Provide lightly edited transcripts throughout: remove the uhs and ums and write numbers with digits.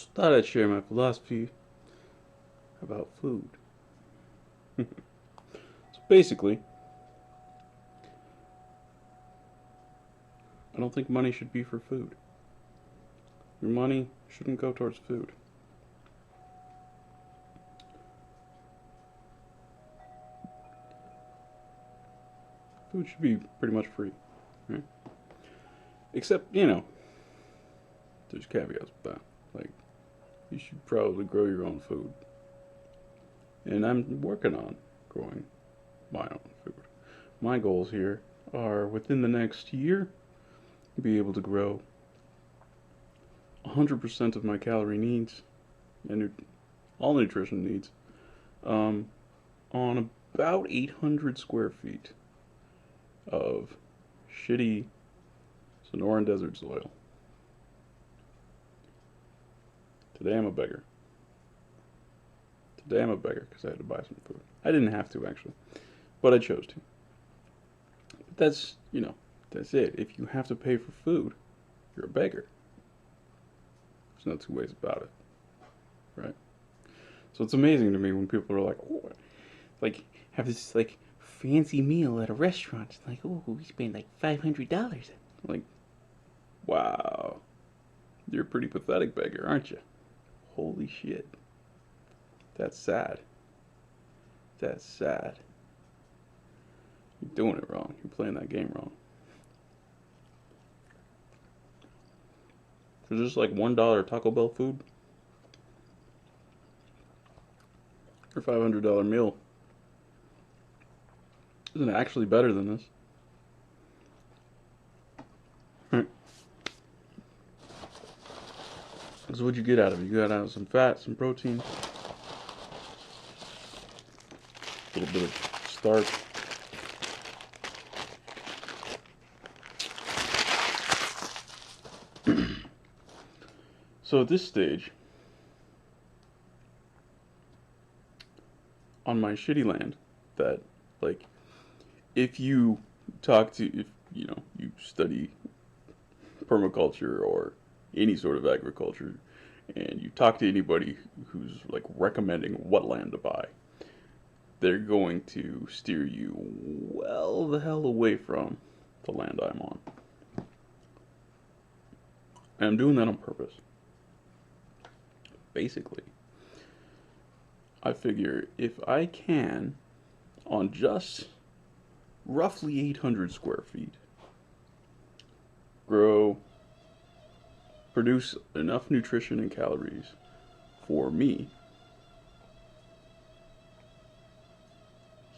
Just thought I'd share my philosophy about food. So basically, I don't think money should be for food. Your money shouldn't go towards food. Food should be pretty much free, right? Except, there's caveats with that. Like, you should probably grow your own food. And I'm working on growing my own food. My goals here are within the next year, be able to grow 100% of my calorie needs and all nutrition needs um, on about 800 square feet of shitty Sonoran desert soil. Today I'm a beggar. Today I'm a beggar because I had to buy some food. I didn't have to actually, but I chose to. But that's it. If you have to pay for food, you're a beggar. There's no two ways about it, right? So it's amazing to me when people are like, oh, like have this like fancy meal at a restaurant. It's like, oh, we spent like $500. Like, wow, you're a pretty pathetic beggar, aren't you? Holy shit, that's sad. That's sad. You're doing it wrong. You're playing that game wrong. For just like $1 Taco Bell food or $500 meal, isn't it actually better than this? Right. So what'd you get out of it? You got out of some fat, some protein, a little bit of starch. So at this stage, on my shitty land, that like if you if you study permaculture or any sort of agriculture, and you talk to anybody who's like recommending what land to buy, they're going to steer you well the hell away from the land I'm on. And I'm doing that on purpose. Basically, I figure if I can, on just roughly 800 square feet, grow, produce enough nutrition and calories for me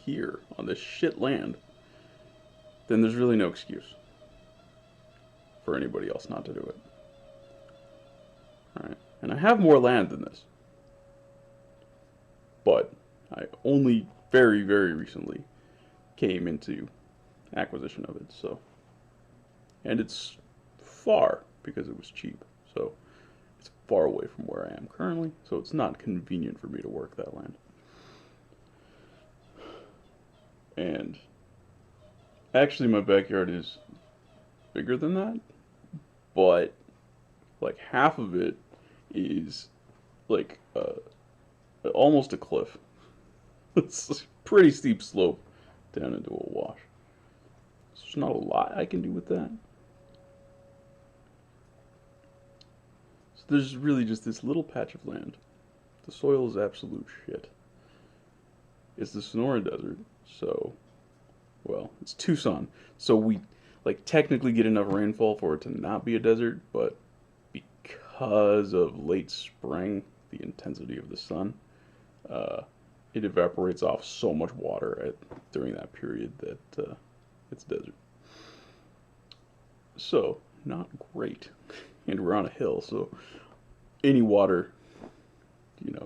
here on this shit land, then there's really no excuse for anybody else not to do it. Alright? And I have more land than this. But I only very, very recently came into acquisition of it, so. And it's far because it was cheap. So it's far away from where I am currently, so it's not convenient for me to work that land. And actually my backyard is bigger than that, but like half of it is like almost a cliff. It's a pretty steep slope down into a wash. So there's not a lot I can do with that. So there's really just this little patch of land. The soil is absolute shit. It's the Sonora Desert, so, well, it's Tucson, so we, like, technically get enough rainfall for it to not be a desert, but because of late spring, the intensity of the sun, uh, it evaporates off so much water during that period that it's desert. So, not great. And we're on a hill, so any water,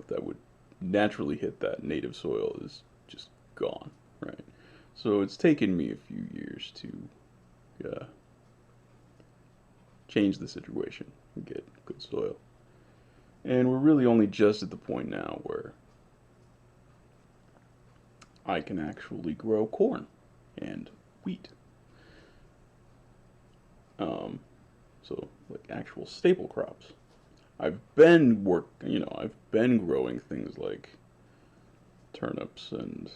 that would naturally hit that native soil is just gone, right? So it's taken me a few years to change the situation and get good soil. And we're really only just at the point now where I can actually grow corn and wheat. So, like actual staple crops. I've been growing things like turnips, and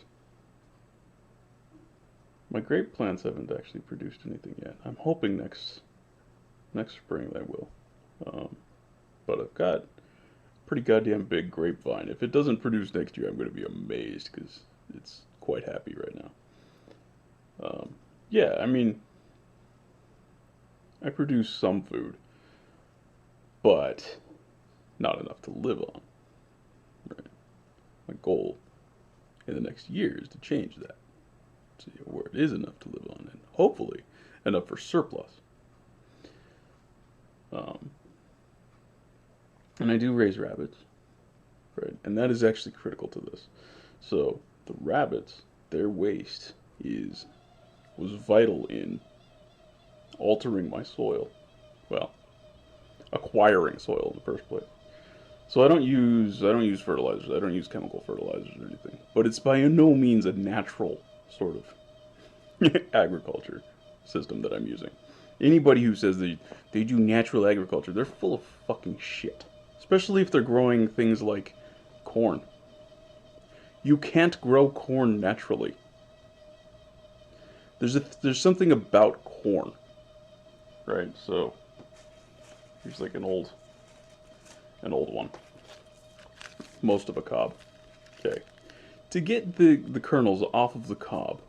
my grape plants haven't actually produced anything yet. I'm hoping next spring they will. Um, but I've got a pretty goddamn big grapevine. If it doesn't produce next year, I'm going to be amazed because it's quite happy right now. Yeah, I mean, I produce some food, but not enough to live on. Right? My goal in the next year is to change that, to where it is enough to live on, and hopefully enough for surplus. Um, and I do raise rabbits, right? And that is actually critical to this. So the rabbits, their waste is was vital in altering my soil. Well, acquiring soil in the first place. So I don't use fertilizers. I don't use chemical fertilizers or anything. But it's by no means a natural sort of agriculture system that I'm using. Anybody who says they do natural agriculture, they're full of fucking shit. Especially if they're growing things like corn. You can't grow corn naturally. There's something about corn, right? So here's like an old one, most of a cob. Okay, to get the kernels off of the cob,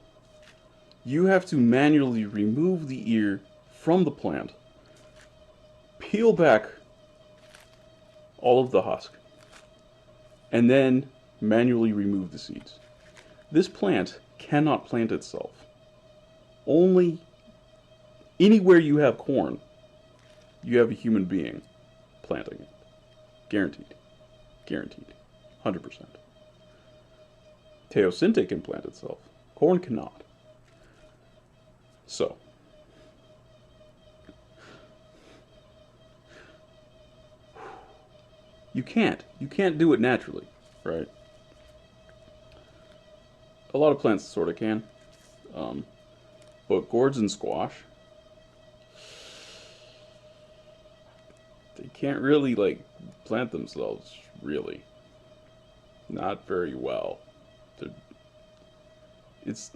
you have to manually remove the ear from the plant, peel back all of the husk, and then manually remove the seeds. This plant cannot plant itself. Only anywhere you have corn, you have a human being planting it. Guaranteed. Guaranteed. 100%. Teosinte can plant itself. Corn cannot. So, you can't. You can't do it naturally, right? A lot of plants sort of can. Um, but gourds and squash, they can't really, like, plant themselves, really. Not very well. They're, it's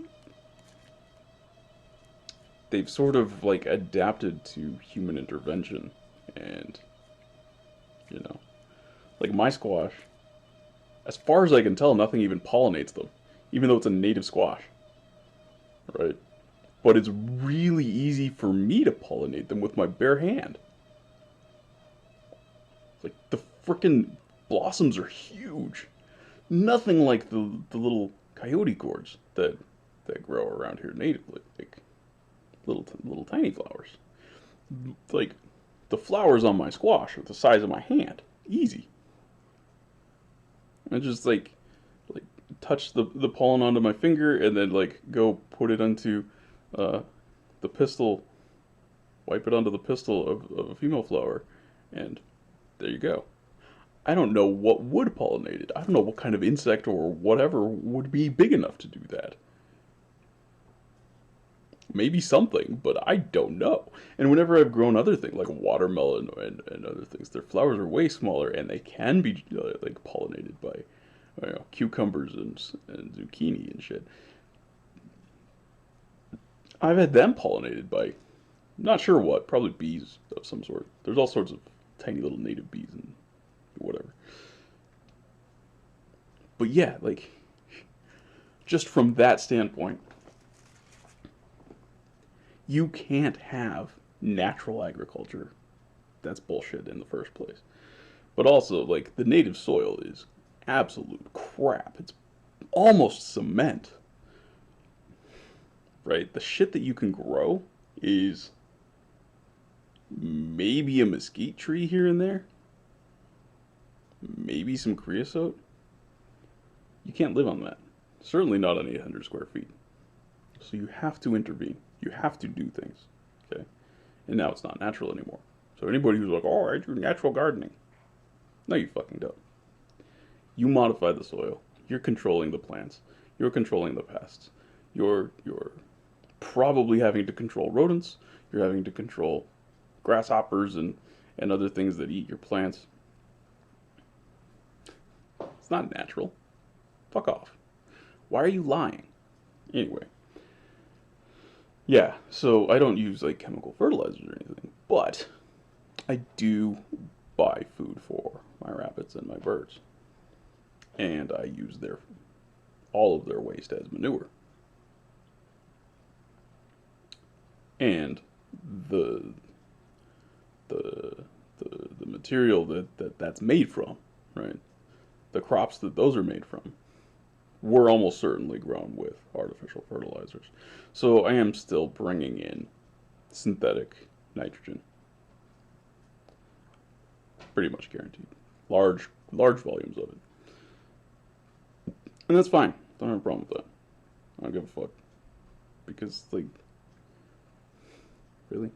they've sort of like adapted to human intervention, and you know, like my squash, as far as I can tell, nothing even pollinates them, even though it's a native squash, right? But it's really easy for me to pollinate them with my bare hand. Like the frickin' blossoms are huge. Nothing like the little coyote gourds that grow around here natively. Like little tiny flowers. Like the flowers on my squash are the size of my hand. Easy. I just like touch the pollen onto my finger and then like go put it onto uh, the pistil, wipe it onto the pistil of a female flower, and there you go. I don't know what would pollinate it. I don't know what kind of insect or whatever would be big enough to do that. Maybe something, but I don't know. And whenever I've grown other things like watermelon and other things, their flowers are way smaller and they can be like pollinated by cucumbers and zucchini and shit. I've had them pollinated by not sure what, probably bees of some sort. There's all sorts of tiny little native bees and whatever. But yeah, like just from that standpoint, you can't have natural agriculture. That's bullshit in the first place. But also, like, the native soil is absolute crap. It's almost cement, right? The shit that you can grow is maybe a mesquite tree here and there, maybe some creosote. You can't live on that. Certainly not on 800 square feet. So you have to intervene. You have to do things. Okay? And now it's not natural anymore. So anybody who's like, oh, I do natural gardening. No, you fucking don't. You modify the soil. You're controlling the plants. You're controlling the pests. You're probably having to control rodents. You're having to control grasshoppers and other things that eat your plants. It's not natural. Fuck off. Why are you lying? Anyway. Yeah, so I don't use like chemical fertilizers or anything, but I do buy food for my rabbits and my birds. And I use their all of their waste as manure. And the the the material that's made from, right? The crops that those are made from were almost certainly grown with artificial fertilizers. So I am still bringing in synthetic nitrogen, pretty much guaranteed. Large volumes of it. And that's fine. Don't have a problem with that. I don't give a fuck. Because, like, really?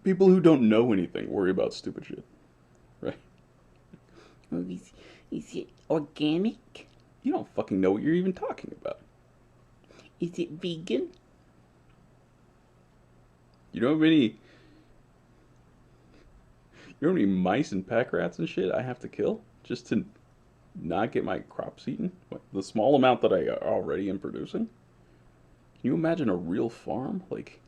People who don't know anything worry about stupid shit, right? Is it organic? You don't fucking know what you're even talking about. Is it vegan? You know how many mice and pack rats and shit I have to kill just to not get my crops eaten? What, the small amount that I already am producing? Can you imagine a real farm? Like,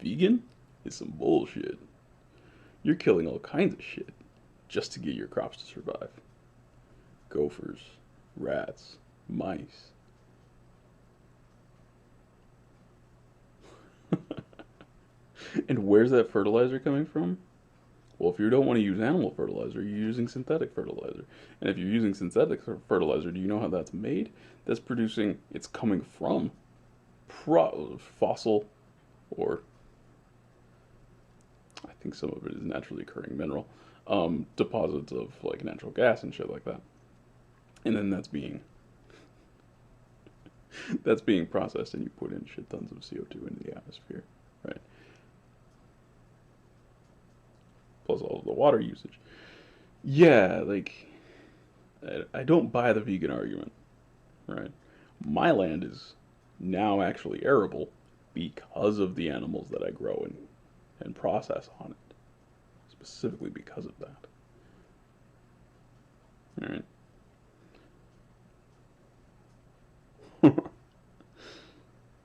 vegan is some bullshit. You're killing all kinds of shit just to get your crops to survive. Gophers, rats, mice. And where's that fertilizer coming from? Well, if you don't want to use animal fertilizer, you're using synthetic fertilizer. And if you're using synthetic fertilizer, do you know how that's made? That's producing, it's coming from fossil, or I think some of it is naturally occurring mineral, deposits of like natural gas and shit like that. And then that's being processed, and you put in shit tons of CO2 into the atmosphere, right? Plus all of the water usage. Yeah, like, I don't buy the vegan argument, right? My land is now actually arable because of the animals that I grow and process on it. Specifically because of that. Alright.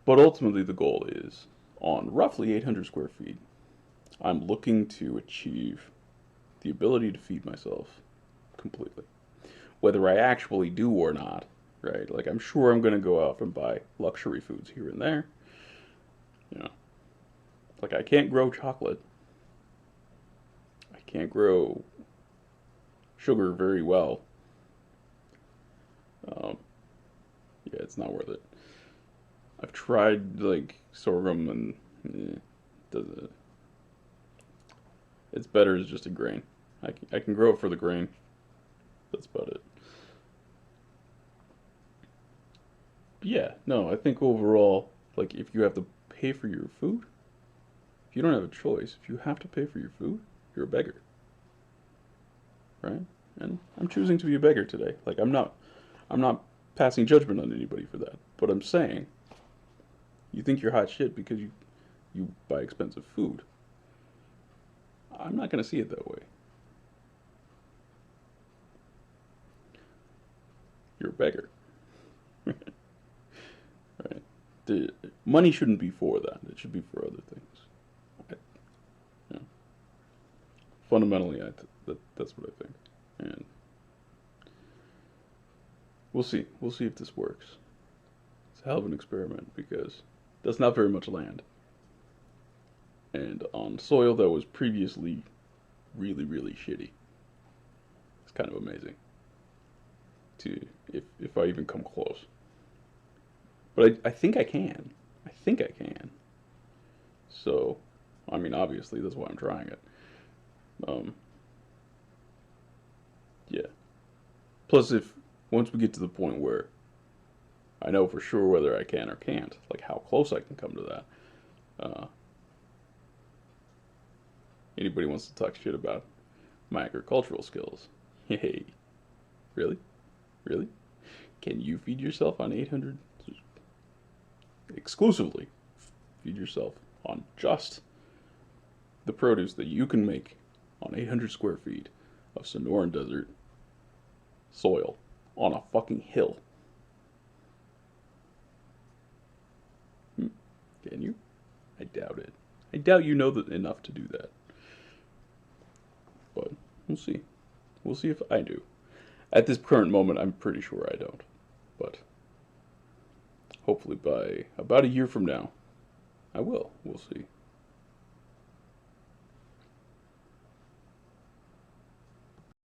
But ultimately the goal is, on roughly 800 square feet, I'm looking to achieve the ability to feed myself completely. Whether I actually do or not, right? Like, I'm sure I'm going to go out and buy luxury foods here and there. You know, like, I can't grow chocolate. I can't grow sugar very well. Um, yeah, it's not worth it. I've tried, like, sorghum and does it. It's better as just a grain. I can grow it for the grain. That's about it. But yeah, no, I think overall, like, if you have to pay for your food, if you don't have a choice, if you have to pay for your food, you're a beggar, right? And I'm choosing to be a beggar today. Like, I'm not passing judgment on anybody for that. But I'm saying, you think you're hot shit because you buy expensive food. I'm not going to see it that way. You're a beggar. Right? The money shouldn't be for that. It should be for other things. I, you know, fundamentally, that's what I think. And we'll see. We'll see if this works. It's a hell of an experiment because that's not very much land. And on soil that was previously really, really shitty. It's kind of amazing to if I even come close. But I think I can. I think I can. So, I mean, obviously, that's why I'm trying it. Um, yeah. Plus, if once we get to the point where I know for sure whether I can or can't, like how close I can come to that, uh, anybody wants to talk shit about my agricultural skills, hey, really? Really? Can you feed yourself on 800 exclusively? Feed yourself on just the produce that you can make on 800 square feet of Sonoran Desert soil on a fucking hill. Can you? I doubt it. I doubt you know enough to do that. But we'll see. We'll see if I do. At this current moment, I'm pretty sure I don't. But hopefully by about a year from now, I will. We'll see.